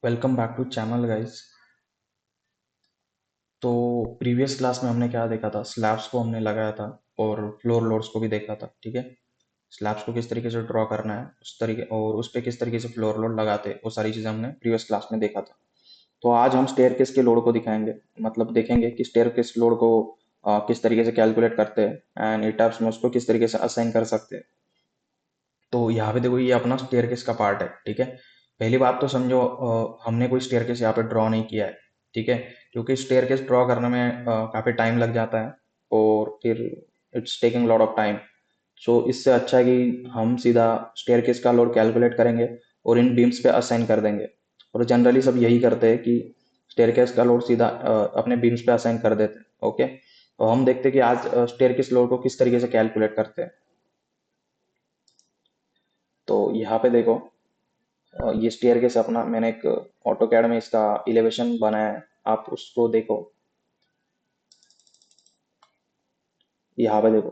Welcome back to channel guys. तो previous class में हमने क्या देखा था, स्लैब्स को हमने लगाया था और फ्लोर लोड्स को भी देखा था। ठीक है, स्लैब्स को किस तरीके से ड्रॉ करना है उस तरीके और उस पे किस तरीके से फ्लोर लोड लगाते हैं, वो सारी चीज़ें हमने प्रीवियस क्लास में देखा था। तो आज हम स्टेयरकेस के लोड को दिखाएंगे, मतलब देखेंगे कि स्टेयरकेस लोड को किस तरीके से कैलकुलेट करते हैं एंड इटर्ब्स में उसको किस तरीके से असाइन कर सकते हैं। तो यहाँ पे देखो, ये अपना स्टेयरकेस का पार्ट है। ठीक है, पहली बात तो समझो, हमने कोई स्टेयरकेस यहाँ पे ड्रॉ नहीं किया है। ठीक है, क्योंकि स्टेयरकेस ड्रॉ करने में काफ़ी टाइम लग जाता है और फिर it's taking lot of time. So इससे अच्छा है कि हम सीधा स्टेयरकेस का लोड कैलकुलेट करेंगे और इन बीम्स पे असाइन कर देंगे। और जनरली सब यही करते हैं कि स्टेयरकेस का लोड सीधा अपने बीम्स पे असाइन कर देते हैं। ओके, तो हम देखते हैं कि आज स्टेयरकेस लोड को किस तरीके से कैलकुलेट करते हैं। तो यहाँ पे देखो, ये स्टेयरकेस अपना मैंने एक ऑटो कैड में इसका इलेवेशन बनाया है, आप उसको देखो। यहाँ पे देखो,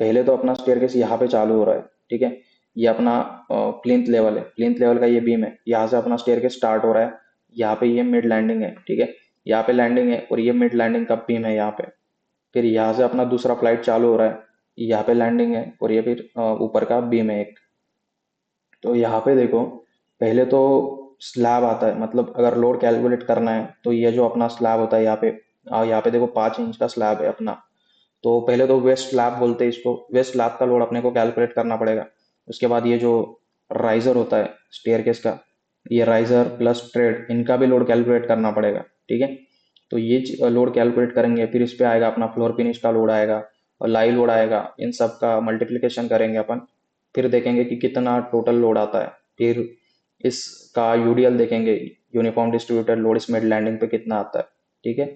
पहले तो अपना स्टेयरकेस यहाँ पे चालू हो रहा है। ठीक है, ये अपना प्लिंथ लेवल है, प्लिंथ लेवल का ये बीम है, यहाँ से अपना स्टेयरकेस स्टार्ट हो रहा है। यहाँ पे ये मिड लैंडिंग है। ठीक है, यहाँ पे लैंडिंग है और ये मिड लैंडिंग का बीम है यहाँ पे। फिर यहाँ से अपना दूसरा फ्लाइट चालू हो रहा है, यहाँ पे लैंडिंग है और ये फिर ऊपर का बीम है एक। तो यहाँ पे देखो, पहले तो स्लैब आता है, मतलब अगर लोड कैलकुलेट करना है तो ये जो अपना स्लैब होता है यहाँ पे, यहाँ पे देखो 5 इंच का स्लैब है अपना। तो पहले तो वेस्ट स्लैब बोलते हैं इसको, वेस्ट स्लैब का लोड अपने को कैलकुलेट करना पड़ेगा। उसके बाद ये जो राइजर होता है स्टेयरकेस का, ये राइजर प्लस ट्रेड, इनका भी लोड कैलकुलेट करना पड़ेगा। ठीक है, तो ये लोड कैलकुलेट करेंगे, फिर इस पे आएगा अपना फ्लोर फिनिश का लोड आएगा और लाई लोड आएगा, इन सब का मल्टीप्लिकेशन करेंगे अपन। फिर देखेंगे कि कितना टोटल लोड आता है। फिर इसका यूडीएल देखेंगे, यूनिफॉर्म डिस्ट्रीब्यूटेड लोड इस मिड लैंडिंग पे कितना आता है। ठीक है,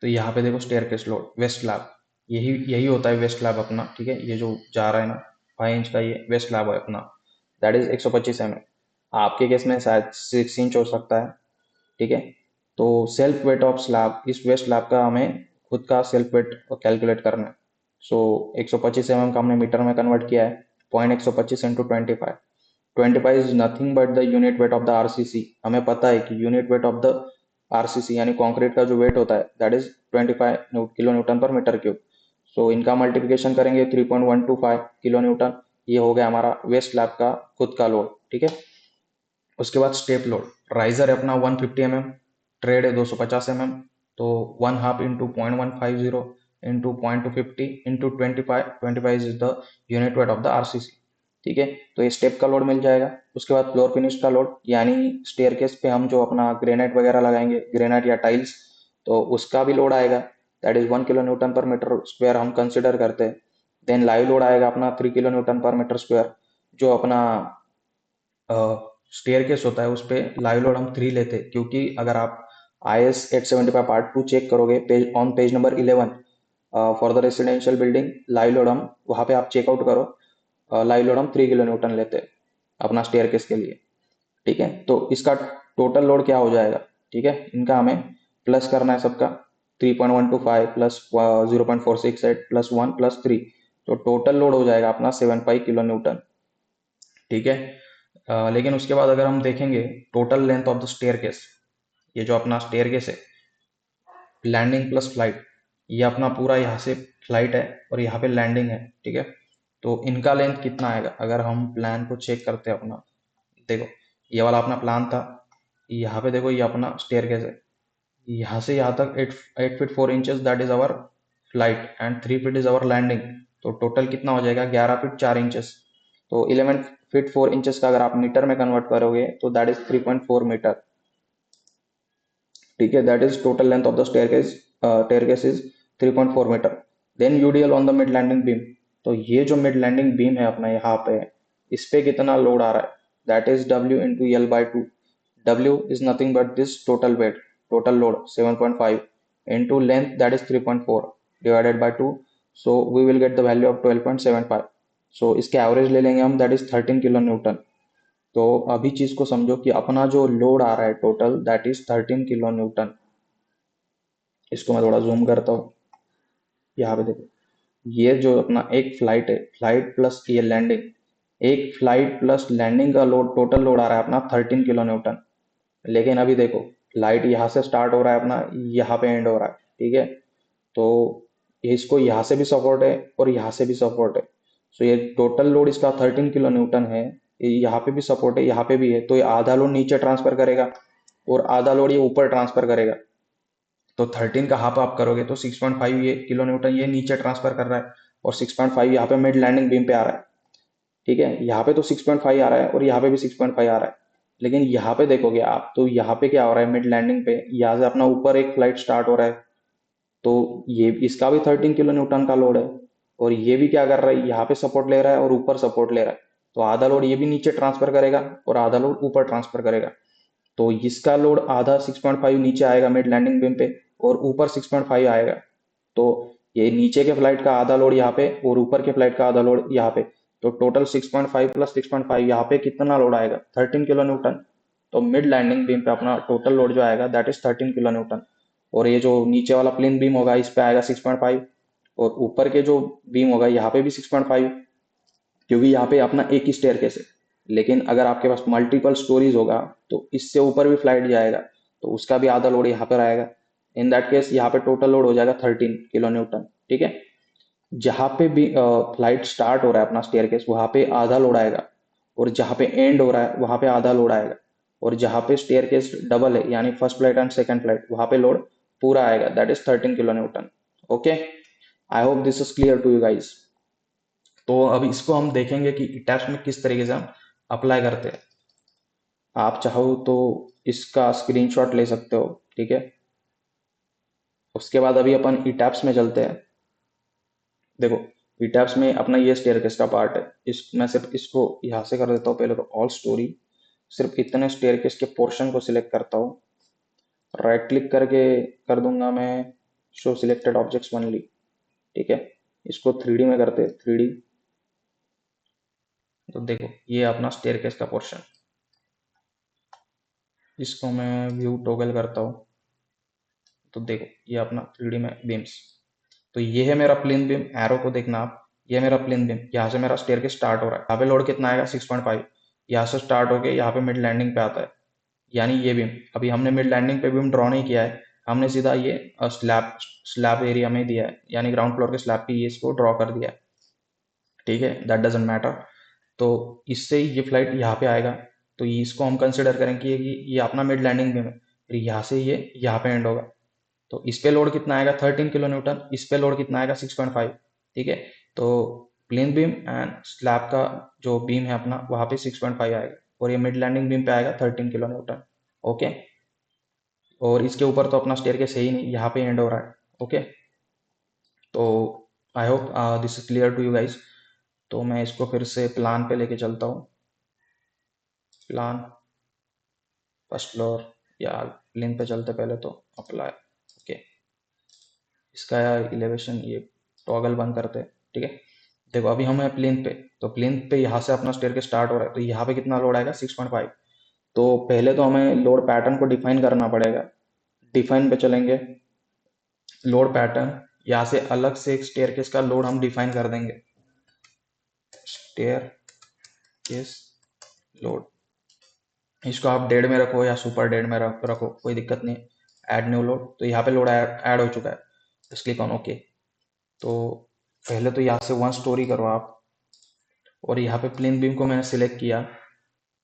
तो यहाँ पे देखो स्टेयरकेस लोड वेस्ट स्लैब, यही यही होता है वेस्ट स्लैब अपना। ठीक है, ये जो जा रहा है ना 5 इंच का, ये वेस्ट स्लैब है अपना, दैट इज 125 mm। आपके केस में शायद 6 इंच हो सकता है। ठीक है, तो सेल्फ वेट ऑफ स्लैब, इस वेस्ट स्लैब का हमें खुद का सेल्फ वेट कैलकुलेट करना है। सो 125 mm का हमने मीटर में कन्वर्ट किया है, 0.125 × 25। 25 is nothing but the unit weight of the RCC. हमें पता है कि unit weight of the RCC यानी कंक्रीट का जो वेट होता है दैट इज 25 किलो न्यूटन पर मीटर क्यूब। सो इनका मल्टीप्लिकेशन करेंगे 3.125 किलो न्यूटन, ये हो गया हमारा वेस्ट स्लैब का खुद का लोड। ठीक है, उसके बाद स्टेप लोड, राइजर है अपना 150 mm, ट्रेड है 250 mm। तो 1/2 into 0.150 into 0.250 into 25, 25 is the unit weight of the RCC. ठीक है, तो ये स्टेप का लोड मिल जाएगा। उसके बाद फ्लोर फिनिश का लोड, यानी स्टेयरकेस पे हम जो अपना ग्रेनाइट वगैरह लगाएंगे, ग्रेनाइट या टाइल्स, तो उसका भी लोड आएगा, दैट इज 1 किलो न्यूटन पर मीटर स्क्वायर हम कंसिडर करते हैं। देन लाइव लोड आएगा अपना 3 किलो न्यूटन पर मीटर स्क्वायर, जो अपना स्टेयरकेस होता है उस पे लाइव लोड हम 3 लेते हैं, क्योंकि अगर आप IS 875 पार्ट 2 चेक करोगे, page number 11, for the residential building live load हम वहाँ पे आप चेकआउट करो, लाइव लोड हम 3 किलो न्यूटन लेते हैं अपना स्टेयरकेस के लिए। ठीक है, तो इसका टोटल लोड क्या हो जाएगा। ठीक है, इनका हमें प्लस करना है सबका, 3.125 प्लस 0.468 प्लस 1 प्लस 3, तो टोटल लोड हो जाएगा अपना 75 किलो न्यूटन। ठीक है, लेकिन उसके बाद अगर हम देखेंगे total length of the staircase, ये जो अपना स्टेयरकेस है, लैंडिंग प्लस फ्लाइट, ये अपना पूरा यहाँ से फ्लाइट है और यहाँ पे लैंडिंग है। ठीक है, तो इनका लेंथ कितना आएगा अगर हम प्लान को चेक करते हैं अपना। देखो, ये वाला अपना प्लान था, यहाँ पे देखो ये अपना स्टेयरकेस है, यहाँ से यहाँ तक 8 feet 4 inches that is our flight and 3 feet is our landing. तो टोटल कितना हो जाएगा, 11 फीट 4 इंचेस। तो 11 फीट 4 इंचेस का अगर आप मीटर में कन्वर्ट करोगे तो दैट इज 3.4 मीटर। ठीक है, that is total length of the staircase is 3.4 metre. Then UDL on the mid landing beam, तो ये जो मिड लैंडिंग बीम है अपना यहाँ पे, इस पे कितना लोड आ रहा है, that is W into L/2। W is nothing but this total weight, total load 7.5 into length that is 3.4 divided by 2, so we will get the value of 12.75। so इसके एवरेज ले लेंगे हम, that is 13 किलो न्यूटन। तो अभी चीज को समझो कि अपना जो लोड आ रहा है total that is 13 kilo Newton. इसको मैं थोड़ा जूम करता हूँ, यहाँ पे देखो, ये जो अपना एक फ्लाइट है, फ्लाइट प्लस ये लैंडिंग, एक फ्लाइट प्लस लैंडिंग का लोड, टोटल लोड आ रहा है अपना 13 किलो न्यूटन। लेकिन अभी देखो, फ्लाइट यहाँ से स्टार्ट हो रहा है अपना, यहाँ पे एंड हो रहा है, ठीक है। तो इसको यहाँ से भी सपोर्ट है और यहाँ से भी सपोर्ट है। सो ये टोटल लोड इसका 13 किलो न्यूटन है। यहाँ पे भी सपोर्ट है, यहाँ पे भी है, तो ये आधा लोड नीचे ट्रांसफर करेगा और आधा लोड ये ऊपर ट्रांसफर करेगा। तो 13 का हाफ आप करोगे तो 6.5 ये किलो न्यूटन ये नीचे ट्रांसफर कर रहा है, और 6.5 यहाँ पे मिड लैंडिंग बीम पे आ रहा है, ठीक है। यहाँ पे तो 6.5 आ रहा है और यहाँ पे भी 6.5 आ रहा है। लेकिन यहाँ पे देखोगे आप, तो यहाँ पे क्या हो रहा है, मिड लैंडिंग पे यहाँ से अपना ऊपर एक फ्लाइट स्टार्ट हो रहा है, तो ये इसका भी 13 किलो न्यूटन का लोड है। और ये भी क्या कर रहा है, यहाँ पे सपोर्ट ले रहा है और ऊपर सपोर्ट ले रहा है। तो आधा लोड ये भी नीचे ट्रांसफर करेगा और आधा लोड ऊपर ट्रांसफर करेगा। तो इसका लोड आधा 6.5 नीचे आएगा मिड लैंडिंग बीम पे, और ऊपर 6.5 आएगा। तो ये नीचे के फ्लाइट का आधा लोड यहाँ पे और ऊपर के फ्लाइट का आधा लोड यहाँ पे। तो टोटल 6.5 प्लस 6.5 यहाँ पे कितना लोड आएगा, 13 किलो न्यूटन। तो मिड लैंडिंग बीम पे अपना टोटल लोड जो आएगा दैट इज 13 किलो न्यूटन। और ये जो नीचे वाला प्लेन बीम होगा इस पे आएगा 6.5, और ऊपर के जो बीम होगा यहाँ पे भी 6.5, क्योंकि यहाँ पे अपना एक ही स्टेयर केस है। लेकिन अगर आपके पास मल्टीपल स्टोरीज होगा तो इससे ऊपर भी फ्लाइट जाएगा, तो उसका भी आधा लोड यहाँ पर आएगा। इन दैट केस यहाँ पे टोटल लोड हो जाएगा 13 किलो न्यूटन, ठीक है। जहाँ पे भी फ्लाइट स्टार्ट हो रहा है अपना स्टेयर केस, वहां पे आधा लोड आएगा, और जहाँ पे एंड हो रहा है वहां पे आधा लोड आएगा। और जहाँ पे स्टेयर केस डबल है, यानी first flight and second flight, वहां पे लोड पूरा आएगा, that is 13 kilo newton. Okay, I hope this is clear to you guys. तो अब इसको हम देखेंगे कि इटैप्स में किस तरीके से हम अप्लाई करते हैं। आप चाहो तो इसका स्क्रीनशॉट ले सकते हो, ठीक है। उसके बाद अभी अपन इटैप्स में चलते हैं। देखो, इटैप्स में अपना ये स्टेयरकेस का पार्ट है। इस मैं सिर्फ इसको यहाँ से कर देता हूँ पहले, तो ऑल स्टोरी, सिर्फ इतने स्टेयरकेस के पोर्शन को सिलेक्ट करता हूँ। राइट क्लिक करके कर दूंगा मैं शो सिलेक्टेड ऑब्जेक्ट्स ओनली, ठीक है। इसको 3D में करते, 3D। तो देखो ये अपना स्टेयरकेस का पोर्शन, इसको मैं व्यू टॉगल करता हूँ। तो देखो ये अपना 3D में बीम्स। तो ये है मेरा प्लेन बीम, एरो को देखना आप, ये मेरा प्लेन बीम, यहाँ से मेरा स्टेयर के स्टार्ट हो रहा है, यहाँ पे लोड कितना आएगा 6.5, यहाँ से स्टार्ट होके यहाँ पे मिड लैंडिंग पे आता है। यानी ये बीम, अभी हमने मिड लैंडिंग पे बीम ड्रॉ नहीं किया है, हमने सीधा ये स्लैब स्लैब एरिया में दिया है, यानी ग्राउंड फ्लोर के स्लैब पे ये इसको ड्रॉ कर दिया है, ठीक है। That doesn't matter. तो इससे ये फ्लाइट यहाँ पे आएगा, तो ये इसको हम कंसिडर करेंगे कि ये अपना मिड लैंडिंग बीम है, फिर यहाँ से ये यहाँ पे एंड होगा। तो इस पे लोड कितना आएगा 13 किलो न्यूटन, इस पे लोड कितना आएगा 6.5, ठीक है। तो प्लेन बीम एंड स्लैब का जो बीम है अपना वहां पे 6.5 आएगा, और ये मिड लैंडिंग बीम पे आएगा 13 किलो न्यूटन। ओके, और इसके ऊपर तो अपना स्टेयर केस है ही नहीं, यहाँ पे एंड हो रहा है। ओके, तो I hope this is clear to you guys. तो मैं इसको फिर से प्लान पे लेके चलता हूँ। प्लान, फर्स्ट फ्लोर, या प्लेन पे चलते पहले, तो अप्लाई। ओके, इसका इलेवेशन ये टॉगल बंद करते हैं, ठीक है। देखो अभी हम है प्लेन पे, तो प्लेन पे यहाँ से अपना स्टेयर के स्टार्ट हो रहा है, तो यहाँ पे कितना लोड आएगा 6.5। तो पहले तो हमें लोड पैटर्न को डिफाइन करना पड़ेगा। डिफाइन पे चलेंगे, लोड पैटर्न, यहाँ से अलग से एक स्टेयर केस का लोड हम डिफाइन कर देंगे, स्टेयर केस लोड। इसको आप डेड में रखो या सुपर डेड में रखो, कोई दिक्कत नहीं। ऐड न्यू लोड, तो यहाँ पे लोड ऐड हो चुका है, जस्ट क्लिक ऑन ओके। तो पहले तो यहाँ से 1 स्टोरी करो आप, और यहाँ पे प्लेन बीम को मैंने सिलेक्ट किया।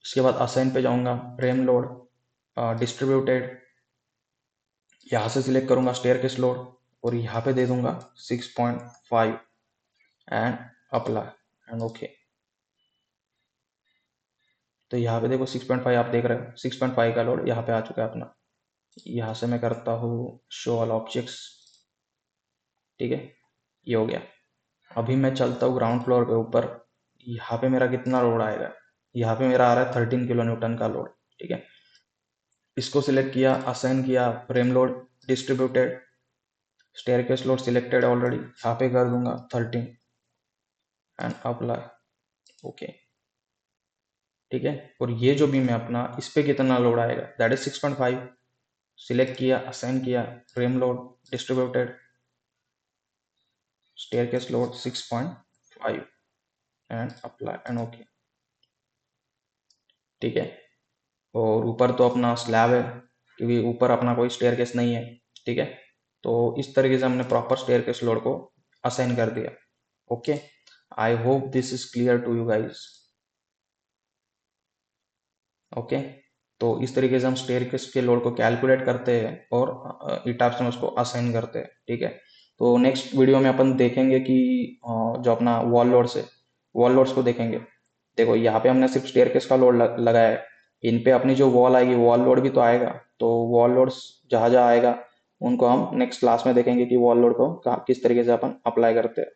उसके बाद असाइन पे जाऊंगा, फ्रेम लोड, डिस्ट्रीब्यूटेड, यहाँ से सिलेक्ट करूंगा स्टेयर केस लोड, और यहाँ पे दे दूंगा 6.5 एंड अप्लाई एंड ओके। तो यहाँ पे देखो 6.5 आप देख रहे हो, 6.5 का लोड यहाँ पे आ चुका है अपना। यहाँ से मैं करता हूँ शो ऑल ऑब्जेक्ट्स, ठीक है, ये हो गया। अभी मैं चलता हूँ ग्राउंड फ्लोर के ऊपर, यहाँ पे मेरा कितना लोड आएगा, यहाँ पे मेरा आ रहा है 13 किलो न्यूटन का लोड, ठीक है। इसको सिलेक्ट किया, असाइन किया, frame load, distributed, staircase load selected already, यहाँ पे कर दूंगा 13 एंड अप्लाई ओके, ठीक है। और ये जो बीम है अपना, इस पे कितना लोड आएगा, दैट इज 6.5। सिलेक्ट किया, असाइन किया, frame load, distributed, staircase load 6.5 and apply and okay. ठीक है। और ऊपर तो अपना स्लैब है, क्योंकि ऊपर अपना कोई स्टेयरकेस नहीं है, ठीक है। तो इस तरीके से हमने प्रॉपर स्टेयरकेस लोड को असाइन कर दिया। Okay, I hope this is clear to you guys. Okay, तो इस तरीके से हम स्टेयरकेस के लोड को कैलकुलेट करते हैं और ईटाप्स में उसको असाइन करते हैं, ठीक है। तो नेक्स्ट वीडियो में अपन देखेंगे कि जो अपना वॉल लोड्स है, वॉल लोड्स को देखेंगे। देखो यहाँ पे हमने सिर्फ स्टेयरकेस का लोड लगाया है, इन पे अपनी जो वॉल आएगी वॉल लोड भी तो आएगा। तो वॉल लोड्स जहाँ जहाँ आएगा उनको हम नेक्स्ट क्लास में देखेंगे कि वॉल लोड को किस तरीके से अपन अप्लाई करते हैं।